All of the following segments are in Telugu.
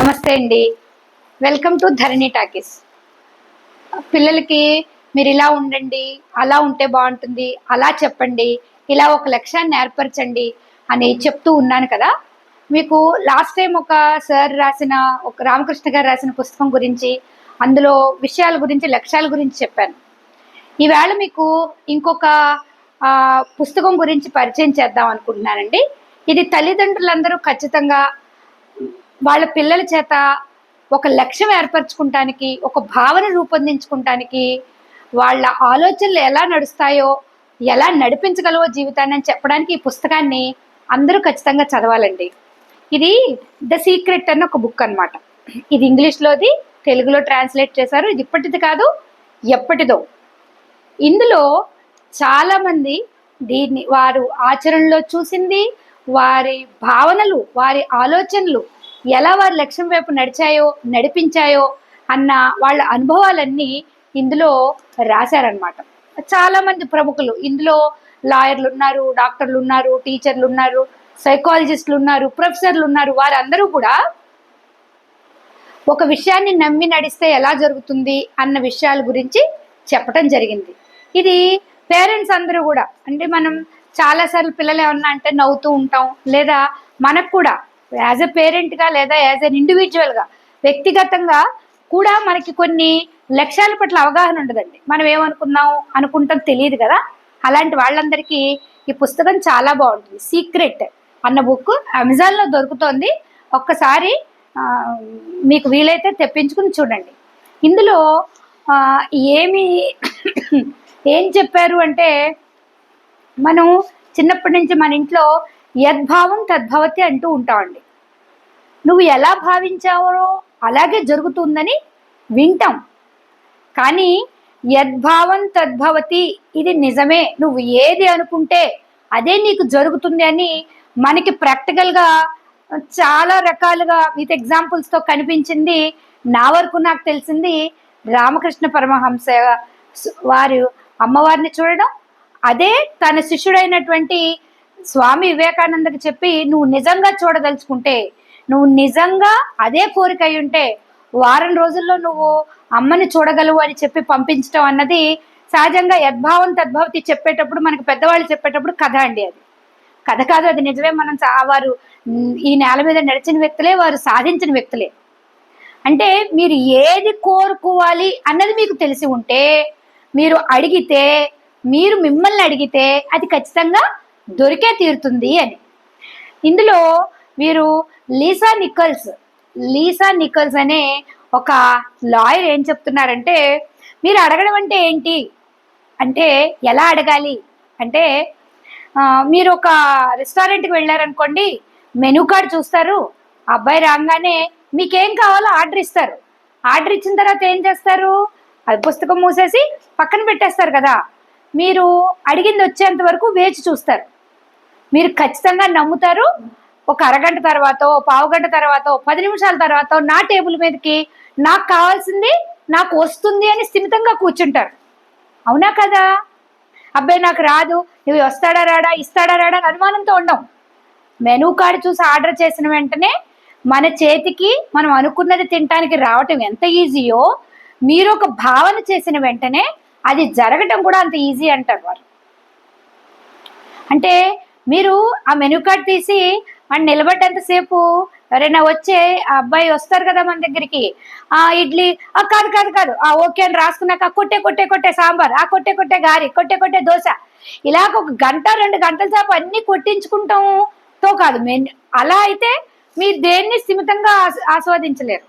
నమస్తే అండి. Welcome to Dharani talkies. పిల్లలకి మీరు ఇలా ఉండండి, అలా ఉంటే బాగుంటుంది, అలా చెప్పండి, ఇలా ఒక లక్ష్యాన్ని ఏర్పరచండి అని చెప్తూ ఉన్నాను కదా. మీకు లాస్ట్ టైం ఒక సార్ రాసిన, ఒక రామకృష్ణ గారు రాసిన పుస్తకం గురించి, అందులో విషయాల గురించి, లక్ష్యాల గురించి చెప్పాను. ఈవేళ మీకు ఇంకొక పుస్తకం గురించి పరిచయం చేద్దాం అనుకుంటున్నానండి. ఇది తల్లిదండ్రులందరూ ఖచ్చితంగా వాళ్ళ పిల్లల చేత ఒక లక్ష్యం ఏర్పరచుకుంటానికి, ఒక భావన రూపొందించుకుంటానికి, వాళ్ళ ఆలోచనలు ఎలా నడుస్తాయో, ఎలా నడిపించగలవో జీవితాన్ని అని చెప్పడానికి ఈ పుస్తకాన్ని అందరూ ఖచ్చితంగా చదవాలండి. ఇది ద సీక్రెట్ అన్న ఒక బుక్ అనమాట. ఇది ఇంగ్లీష్లోది, తెలుగులో ట్రాన్స్లేట్ చేశారు. ఇది ఇప్పటిది కాదు, ఎప్పటిదో. ఇందులో చాలామంది దీన్ని వారు ఆచరణలో చూసింది, వారి భావనలు, వారి ఆలోచనలు ఎలా వారి లక్ష్యం వైపు నడిపించాయో అన్న వాళ్ళ అనుభవాలన్నీ ఇందులో రాశారనమాట. చాలామంది ప్రముఖులు ఇందులో లాయర్లు ఉన్నారు, డాక్టర్లు ఉన్నారు, టీచర్లు ఉన్నారు, సైకాలజిస్టులు ఉన్నారు, ప్రొఫెసర్లు ఉన్నారు. వారందరూ కూడా ఒక విషయాన్ని నమ్మి నడిస్తే ఎలా జరుగుతుంది అన్న విషయాల గురించి చెప్పడం జరిగింది. ఇది పేరెంట్స్ అందరూ కూడా, అంటే మనం చాలాసార్లు పిల్లలు ఏమన్నా అంటే నవ్వుతూ ఉంటాం, లేదా మనకు కూడా యాజ్ ఎ పేరెంట్గా లేదా యాజ్ ఎన్ ఇండివిజువల్గా వ్యక్తిగతంగా కూడా మనకి కొన్ని లక్ష్యాల పట్ల అవగాహన ఉండదండి. మనం అనుకుంటాం తెలియదు కదా. అలాంటి వాళ్ళందరికీ ఈ పుస్తకం చాలా బాగుంటుంది. సీక్రెట్ అన్న బుక్ అమెజాన్లో దొరుకుతోంది. ఒక్కసారి మీకు వీలైతే తెప్పించుకుని చూడండి. ఇందులో ఏం చెప్పారు అంటే, మనం చిన్నప్పటి నుంచి మన ఇంట్లో యద్భావం తద్భవతి అంటూ ఉంటామండి. నువ్వు ఎలా భావించావో అలాగే జరుగుతుందని వింటాం, కానీ యద్భావం తద్భవతి ఇది నిజమే, నువ్వు ఏది అనుకుంటే అదే నీకు జరుగుతుంది అని మనకి ప్రాక్టికల్గా చాలా రకాలుగా విత్ ఎగ్జాంపుల్స్తో కనిపించింది. నా వరకు నాకు తెలిసింది రామకృష్ణ పరమహంస వారు అమ్మవారిని చూడడం, అదే తన శిష్యుడైనటువంటి స్వామి వివేకానందకి చెప్పి, నువ్వు నిజంగా చూడదలుచుకుంటే, నువ్వు నిజంగా అదే కోరిక అయి ఉంటే వారం రోజుల్లో నువ్వు అమ్మని చూడగలవు అని చెప్పి పంపించడం అన్నది సహజంగా యద్భావం తద్భవతి చెప్పేటప్పుడు, మనకు పెద్దవాళ్ళు చెప్పేటప్పుడు కథ అండి. అది కథ కాదు, అది నిజమే. వారు ఈ నేల మీద నడిచిన వ్యక్తులే, వారు సాధించిన వ్యక్తులే. అంటే మీరు ఏది కోరుకోవాలి అన్నది మీకు తెలిసి ఉంటే, మీరు అడిగితే, మీరు మిమ్మల్ని అడిగితే అది ఖచ్చితంగా దొరికే తీరుతుంది అని. ఇందులో వీరు లీసా నికల్స్ అనే ఒక లాయర్ ఏం చెప్తున్నారంటే, మీరు అడగడం అంటే ఏంటి అంటే, ఎలా అడగాలి అంటే, మీరు ఒక రెస్టారెంట్కి వెళ్ళారనుకోండి, మెనూ కార్డ్ చూస్తారు, అబ్బాయి రాగానే మీకేం కావాలో ఆర్డర్ ఇస్తారు. ఆర్డర్ ఇచ్చిన తర్వాత ఏం చేస్తారు, అది పుస్తకం మూసేసి పక్కన పెట్టేస్తారు కదా. మీరు అడిగింది వచ్చేంత వరకు వేచి చూస్తారు. మీరు ఖచ్చితంగా నమ్ముతారు, ఒక అరగంట తర్వాత, పావు గంట తర్వాత, 10 నిమిషాల తర్వాత నా టేబుల్ మీదకి నాకు కావాల్సింది నాకు వస్తుంది అని స్థిమితంగా కూర్చుంటారు. అవునా కదా? అబ్బాయి నాకు రాదు, నువ్వు వస్తాడా రాడా, ఇస్తాడా రాడా అని అనుమానంతో ఉండం. మెనూ కార్డు చూసి ఆర్డర్ చేసిన వెంటనే మన చేతికి మనం అనుకున్నది తినడానికి రావటం ఎంత ఈజీయో, మీరు ఒక భావన చేసిన వెంటనే అది జరగటం కూడా అంత ఈజీ అంటారు వారు. అంటే మీరు ఆ మెనూ కార్డ్ తీసి మనం నిలబడ్డంతసేపు ఎవరైనా వచ్చే ఆ అబ్బాయి వస్తారు కదా మన దగ్గరికి, ఇడ్లీ కాదు కాదు కాదు ఓకే అని రాసుకున్నాక కొట్టే సాంబార్, కొట్టే గారి, కొట్టే దోశ, ఇలాగ 1 గంట 2 గంటల సేపు అన్ని కొట్టించుకుంటాంతో కాదు. అలా అయితే మీరు దేన్ని స్థిమితంగా ఆస్వాదించలేరు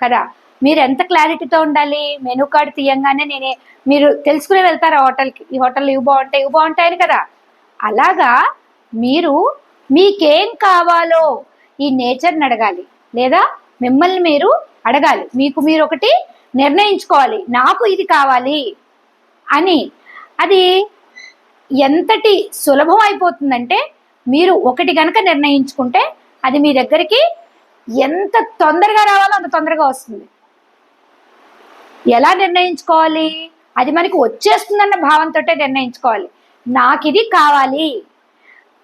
కదా. మీరు ఎంత క్లారిటీతో ఉండాలి, మెనూ కార్డు తీయంగానే మీరు తెలుసుకునే వెళ్తారు ఆ హోటల్కి, ఈ హోటల్లో ఇవి బాగుంటాయని కదా. అలాగా మీరు మీకేం కావాలో ఈ నేచర్ని అడగాలి, లేదా మిమ్మల్ని మీరు అడగాలి. మీరు ఒకటి నిర్ణయించుకోవాలి, నాకు ఇది కావాలి అని. అది ఎంతటి సులభం అయిపోతుందంటే, మీరు ఒకటి కనుక నిర్ణయించుకుంటే అది మీ దగ్గరికి ఎంత తొందరగా రావాలో అంత తొందరగా వస్తుంది. ఎలా నిర్ణయించుకోవాలి, అది మనకి వచ్చేస్తుందన్న భావంతో నిర్ణయించుకోవాలి. నాకు ఇది కావాలి,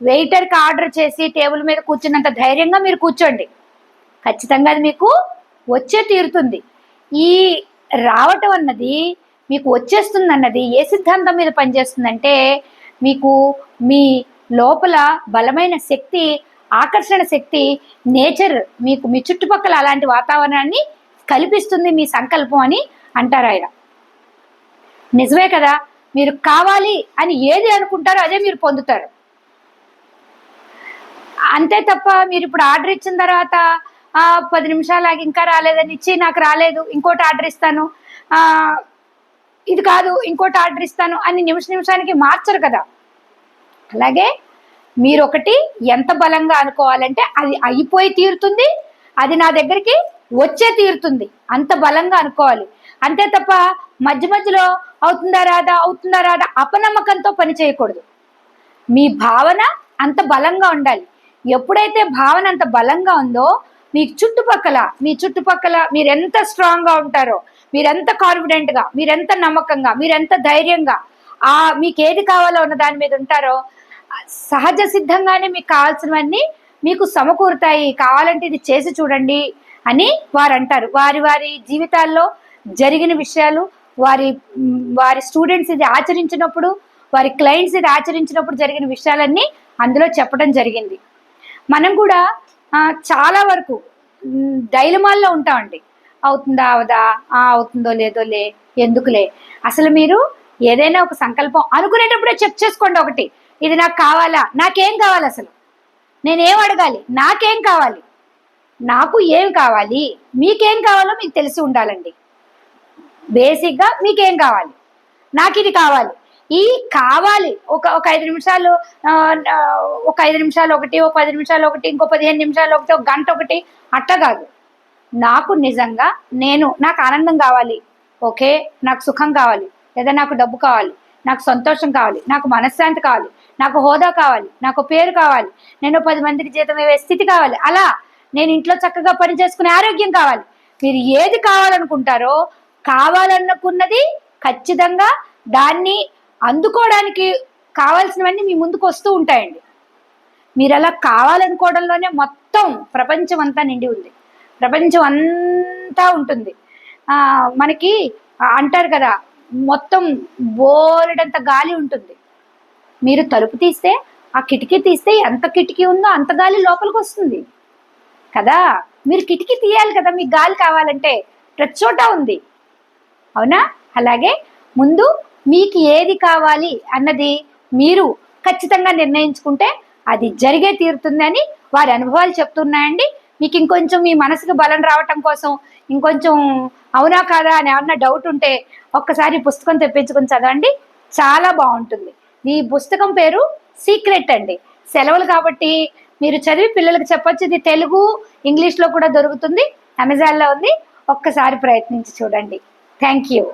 వెయిటర్కి ఆర్డర్ చేసి టేబుల్ మీద కూర్చున్నంత ధైర్యంగా మీరు కూర్చోండి, ఖచ్చితంగా అది మీకు వచ్చే తీరుతుంది. ఈ రావటం అన్నది మీకు వచ్చేస్తుంది అన్నది ఏ సిద్ధాంతం మీద పనిచేస్తుందంటే, మీకు మీ లోపల బలమైన శక్తి, ఆకర్షణ శక్తి, నేచర్ మీకు మీ చుట్టుపక్కల అలాంటి వాతావరణాన్ని కల్పిస్తుంది మీ సంకల్పం అని అంటారు ఆయన. నిజమే కదా, మీరు కావాలి అని ఏది అనుకుంటారో అదే మీరు పొందుతారు. అంతే తప్ప మీరు ఇప్పుడు ఆర్డర్ ఇచ్చిన తర్వాత 10 నిమిషాలు ఆగి ఇంకా రాలేదని ఇచ్చి నాకు రాలేదు ఇంకోటి ఆర్డర్ ఇస్తాను, ఇది కాదు ఇంకోటి ఆర్డర్ ఇస్తాను అని నిమిషానికి మార్చరు కదా. అలాగే మీరు ఒకటి ఎంత బలంగా అనుకోవాలంటే అది అయిపోయి తీరుతుంది, అది నా దగ్గరికి వచ్చే తీరుతుంది, అంత బలంగా అనుకోవాలి. అంతే తప్ప మధ్యలో అవుతుందా రాదా అపనమ్మకంతో పని చేయకూడదు. మీ భావన అంత బలంగా ఉండాలి. ఎప్పుడైతే భావన అంత బలంగా ఉందో మీ చుట్టుపక్కల మీరెంత స్ట్రాంగ్గా ఉంటారో, మీరెంత కాన్ఫిడెంట్గా, మీరెంత నమ్మకంగా, మీరెంత ధైర్యంగా మీకు ఏది కావాలో ఉన్న దాని మీద ఉంటారో సహజ సిద్ధంగానే మీకు కావాల్సినవన్నీ మీకు సమకూరుతాయి. కావాలంటే ఇది చేసి చూడండి అని వారు అంటారు. వారి జీవితాల్లో జరిగిన విషయాలు, వారి స్టూడెంట్స్ ఇది ఆచరించినప్పుడు, వారి క్లయింట్స్ ఇది ఆచరించినప్పుడు జరిగిన విషయాలన్నీ అందులో చెప్పడం జరిగింది. మనం కూడా చాలా వరకు డైలమాల్లో ఉంటామండి. అవుతుందా అవదా, అవుతుందో లేదో ఎందుకులే. అసలు మీరు ఏదైనా ఒక సంకల్పం అనుకునేటప్పుడే చెక్ చేసుకోండి. ఒకటి, ఇది నాకు కావాలా, నాకేం కావాలి, అసలు నేనేం అడగాలి, నాకేం కావాలి, నాకు ఏం కావాలి, మీకేం కావాలో మీకు తెలిసి ఉండాలండి. బేసిక్గా మీకేం కావాలి, నాకు ఇది కావాలి. ఈ కావాలి ఒక 5 నిమిషాలు, ఒక 5 నిమిషాలు ఒకటి, ఒక 10 నిమిషాలు ఒకటి, ఇంకో 15 నిమిషాలు ఒకటి, ఒక గంట ఒకటి, అట్లా కాదు. నాకు నిజంగా నాకు ఆనందం కావాలి, ఓకే, నాకు సుఖం కావాలి, లేదా నాకు డబ్బు కావాలి, నాకు సంతోషం కావాలి, నాకు మనశ్శాంతి కావాలి, నాకు హోదా కావాలి, నాకు పేరు కావాలి, నేను 10 మందికి జీతం ఇవ్వే స్థితి కావాలి, అలా నేను ఇంట్లో చక్కగా పని చేసుకునే ఆరోగ్యం కావాలి. మీరు ఏది కావాలనుకుంటారో కావాలనుకున్నది ఖచ్చితంగా దాన్ని అందుకోవడానికి కావాల్సినవన్నీ మీ ముందుకు వస్తూ ఉంటాయండి. మీరు అలా కావాలనుకోవడంలోనే మొత్తం ప్రపంచం అంతా నిండి ఉంది, ప్రపంచం అంతా ఉంటుంది. మనకి అంటారు కదా, మొత్తం బోలెడంత గాలి ఉంటుంది. మీరు తలుపు తీస్తే, ఆ కిటికీ తీస్తే ఎంత కిటికీ ఉందో అంత గాలి లోపలికి వస్తుంది కదా. మీరు కిటికీ తీయాలి కదా మీకు గాలి కావాలంటే, ప్రతి చోట ఉంది, అవునా? అలాగే ముందు మీకు ఏది కావాలి అన్నది మీరు ఖచ్చితంగా నిర్ణయించుకుంటే అది జరిగే తీరుతుందని వారి అనుభవాలు చెప్తున్నాయండి. మీకు ఇంకొంచెం మీ మనసుకు బలం రావటం కోసం ఇంకొంచెం అవునా కాదా అని ఏమన్నా డౌట్ ఉంటే ఒక్కసారి పుస్తకం తెప్పించుకొని చదవండి, చాలా బాగుంటుంది. ఈ పుస్తకం పేరు సీక్రెట్ అండి. సెలవులు కాబట్టి మీరు చదివి పిల్లలకు చెప్పొచ్చు. ఇది తెలుగు, ఇంగ్లీష్లో కూడా దొరుకుతుంది, అమెజాన్లో ఉంది. ఒక్కసారి ప్రయత్నించి చూడండి. Thank you.